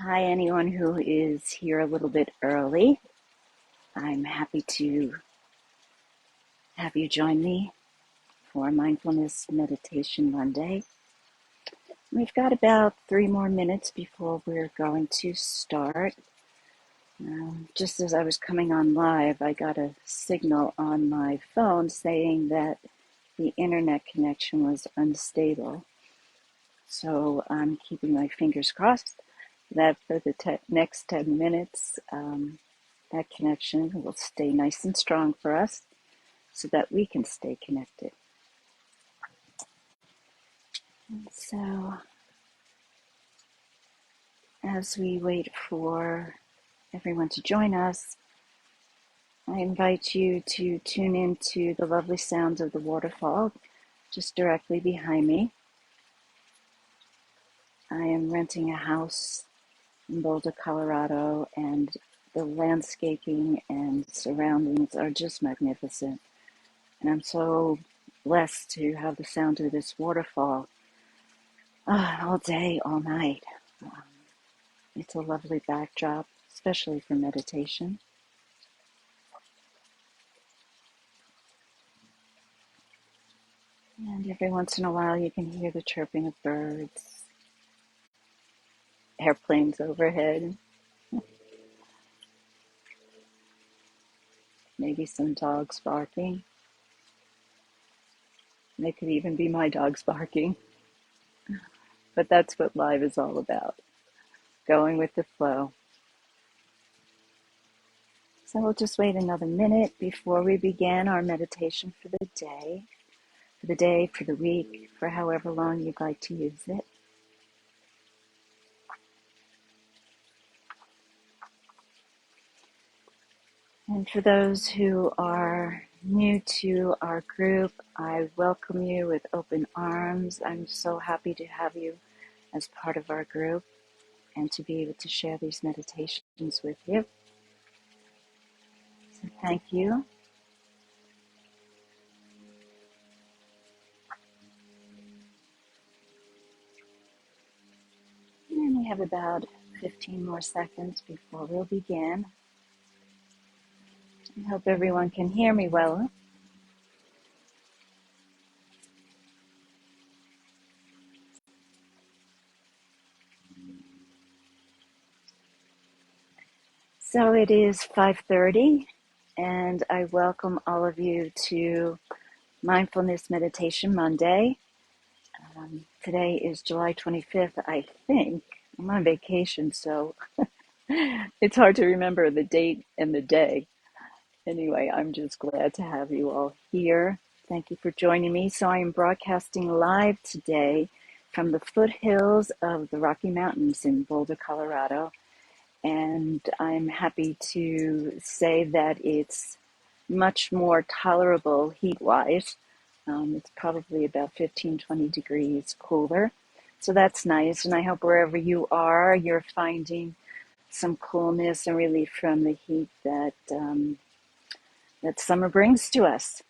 Hi, anyone who is here a little bit early. I'm happy to have you join me for Mindfulness Meditation Monday. We've got about 3 more minutes before we're going to start. Just as I was coming on live, I got a signal on my phone saying that the internet connection was unstable. So I'm keeping my fingers crossed that for the next 10 minutes, that connection will stay nice and strong for us so that we can stay connected. And so, as we wait for everyone to join us, I invite you to tune into the lovely sounds of the waterfall just directly behind me. I am renting a house in Boulder, Colorado, and the landscaping and surroundings are just magnificent. And I'm so blessed to have the sound of this waterfall all day, all night. It's a lovely backdrop, especially for meditation. And every once in a while you can hear the chirping of birds, airplanes overhead, maybe some dogs barking. They could even be my dogs barking. But that's what live is all about, going with the flow. So we'll just wait another minute before we begin our meditation for the day, for the week, for however long you'd like to use it. And for those who are new to our group, I welcome you with open arms. I'm so happy to have you as part of our group and to be able to share these meditations with you. So thank you. And we have about 15 more seconds before we'll begin. I hope everyone can hear me well. So it is 5:30, and I welcome all of you to Mindfulness Meditation Monday. Today is July 25th, I think. I'm on vacation, so it's hard to remember the date and the day. Anyway, I'm just glad to have you all here. Thank you for joining me. So I am broadcasting live today from the foothills of the Rocky Mountains in Boulder, Colorado. And I'm happy to say that it's much more tolerable heat-wise. It's probably about 15, 20 degrees cooler. So that's nice. And I hope wherever you are, you're finding some coolness and relief from the heat that summer brings to us.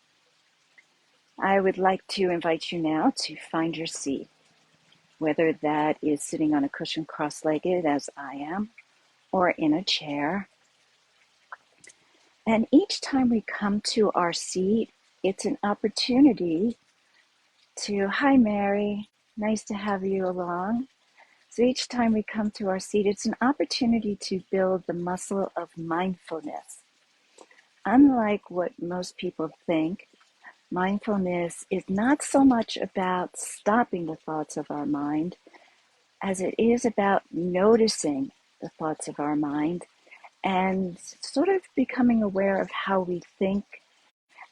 I would like to invite you now to find your seat, whether that is sitting on a cushion cross-legged as I am, or in a chair. And each time we come to our seat, it's an opportunity to, hi Mary, nice to have you along. So each time we come to our seat, it's an opportunity to build the muscle of mindfulness. Unlike what most people think, mindfulness is not so much about stopping the thoughts of our mind as it is about noticing the thoughts of our mind and sort of becoming aware of how we think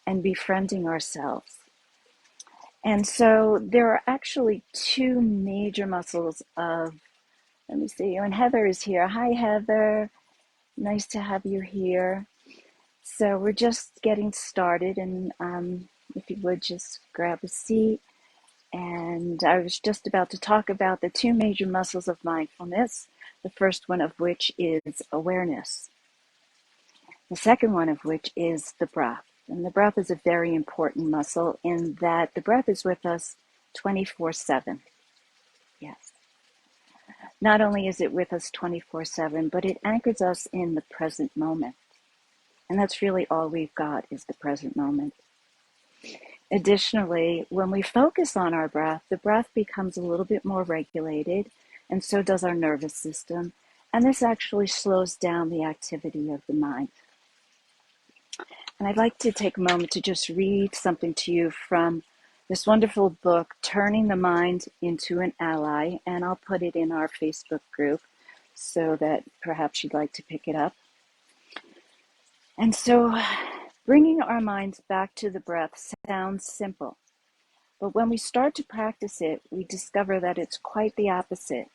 and befriending ourselves. And so there are actually two major muscles of, let me see, and Heather is here. Hi, Heather. Nice to have you here. So we're just getting started, and if you would just grab a seat. And I was just about to talk about the two major muscles of mindfulness, the first one of which is awareness. The second one of which is the breath. And the breath is a very important muscle in that the breath is with us 24/7. Yes. Not only is it with us 24/7, but it anchors us in the present moment. And that's really all we've got is the present moment. Additionally, when we focus on our breath, the breath becomes a little bit more regulated, and so does our nervous system. And this actually slows down the activity of the mind. And I'd like to take a moment to just read something to you from this wonderful book, Turning the Mind into an Ally, and I'll put it in our Facebook group so that perhaps you'd like to pick it up. And so, bringing our minds back to the breath sounds simple, but when we start to practice it, we discover that it's quite the opposite.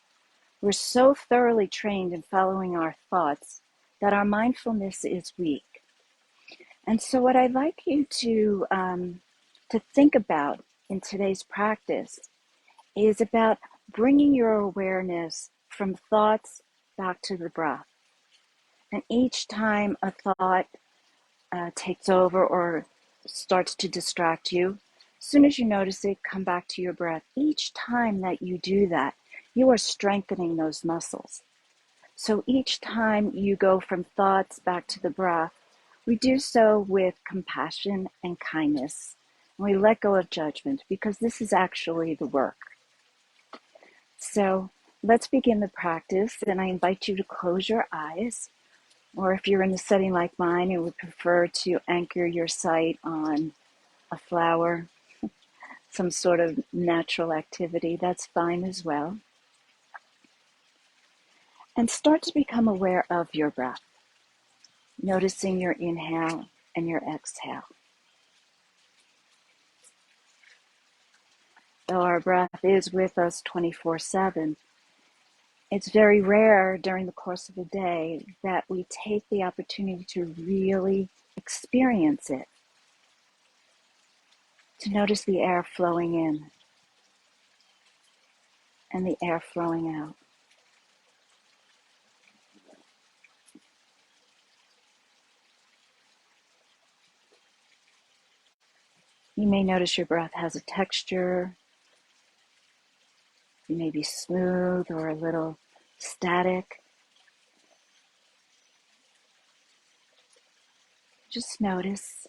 We're so thoroughly trained in following our thoughts that our mindfulness is weak. And so what I'd like you to think about in today's practice is about bringing your awareness from thoughts back to the breath. And each time a thought takes over or starts to distract you, as soon as you notice it, come back to your breath. Each time that you do that, you are strengthening those muscles. So each time you go from thoughts back to the breath, we do so with compassion and kindness. And we let go of judgment because this is actually the work. So let's begin the practice, and I invite you to close your eyes, or if you're in a setting like mine and would prefer to anchor your sight on a flower, some sort of natural activity, that's fine as well. And start to become aware of your breath, noticing your inhale and your exhale. Though our breath is with us 24/7, it's very rare during the course of a day that we take the opportunity to really experience it, to notice the air flowing in and the air flowing out. You may notice your breath has a texture. You may be smooth or a little static. Just notice.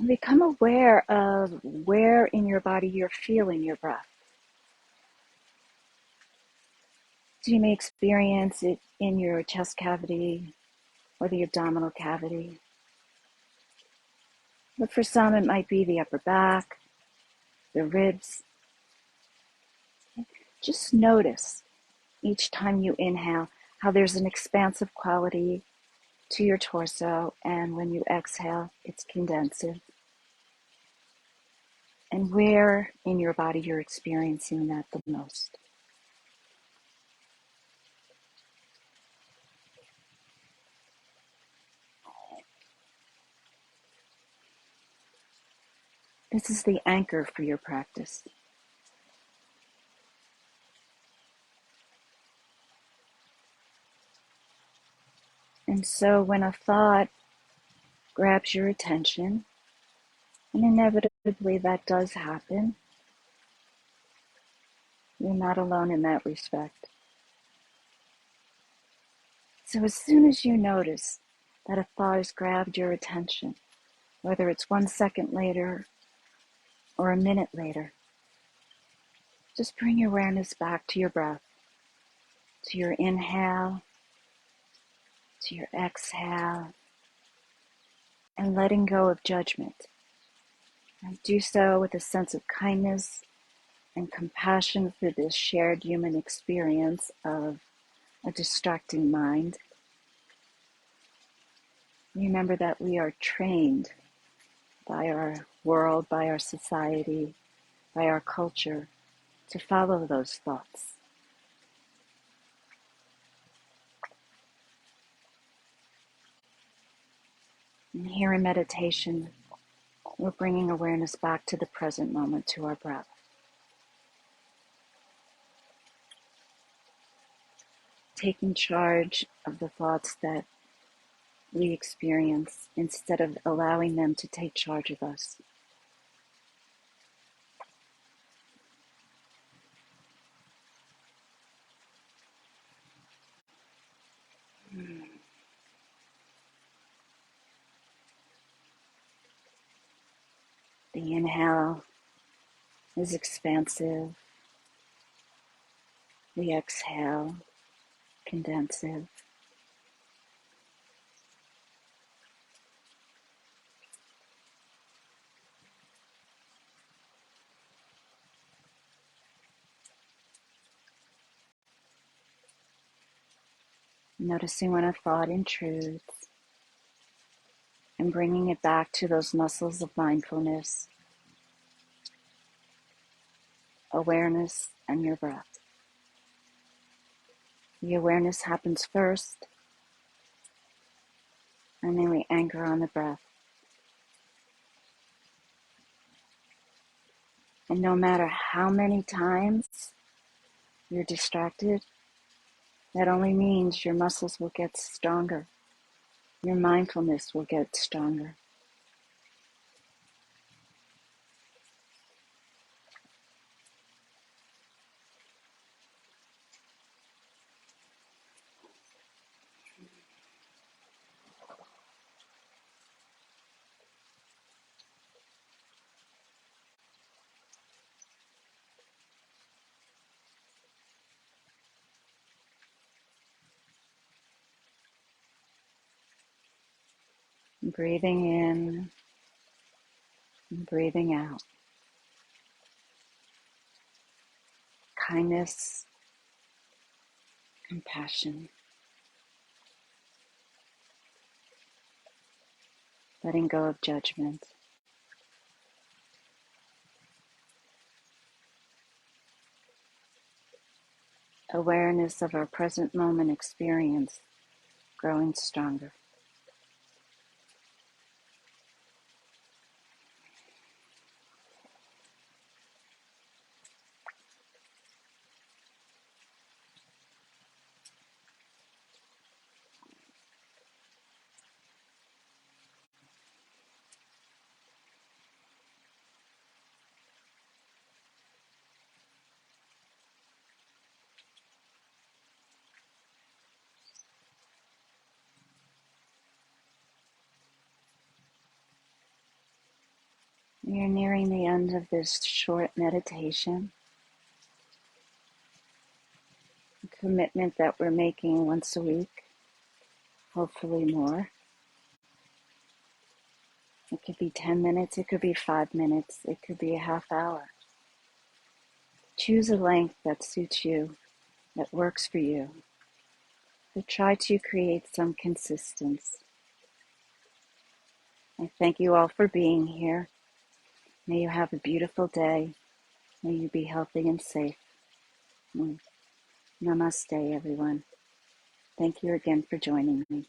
And become aware of where in your body you're feeling your breath. So you may experience it in your chest cavity or the abdominal cavity. But for some, it might be the upper back, the ribs. Just notice each time you inhale how there's an expansive quality to your torso, and when you exhale, it's condensive. And where in your body you're experiencing that the most. This is the anchor for your practice. And so when a thought grabs your attention, and inevitably that does happen, you're not alone in that respect. So as soon as you notice that a thought has grabbed your attention, whether it's 1 second later or a minute later, just bring your awareness back to your breath, to your inhale, to your exhale, and letting go of judgment. And do so with a sense of kindness and compassion for this shared human experience of a distracting mind. Remember that we are trained by our world, by our society, by our culture, to follow those thoughts. And here in meditation, we're bringing awareness back to the present moment, to our breath. Taking charge of the thoughts that we experience instead of allowing them to take charge of us. The inhale is expansive. The exhale, condensive. Noticing when a thought intrudes and bringing it back to those muscles of mindfulness, awareness, and your breath. The awareness happens first, and then we anchor on the breath. And no matter how many times you're distracted, that only means your muscles will get stronger. Your mindfulness will get stronger. Breathing in and breathing out. Kindness, compassion, letting go of judgment. Awareness of our present moment experience growing stronger. We are nearing the end of this short meditation, a commitment that we're making once a week, hopefully more. It could be 10 minutes, it could be 5 minutes, it could be a half hour. Choose a length that suits you, that works for you. But try to create some consistency. I thank you all for being here. May you have a beautiful day. May you be healthy and safe. Namaste, everyone. Thank you again for joining me.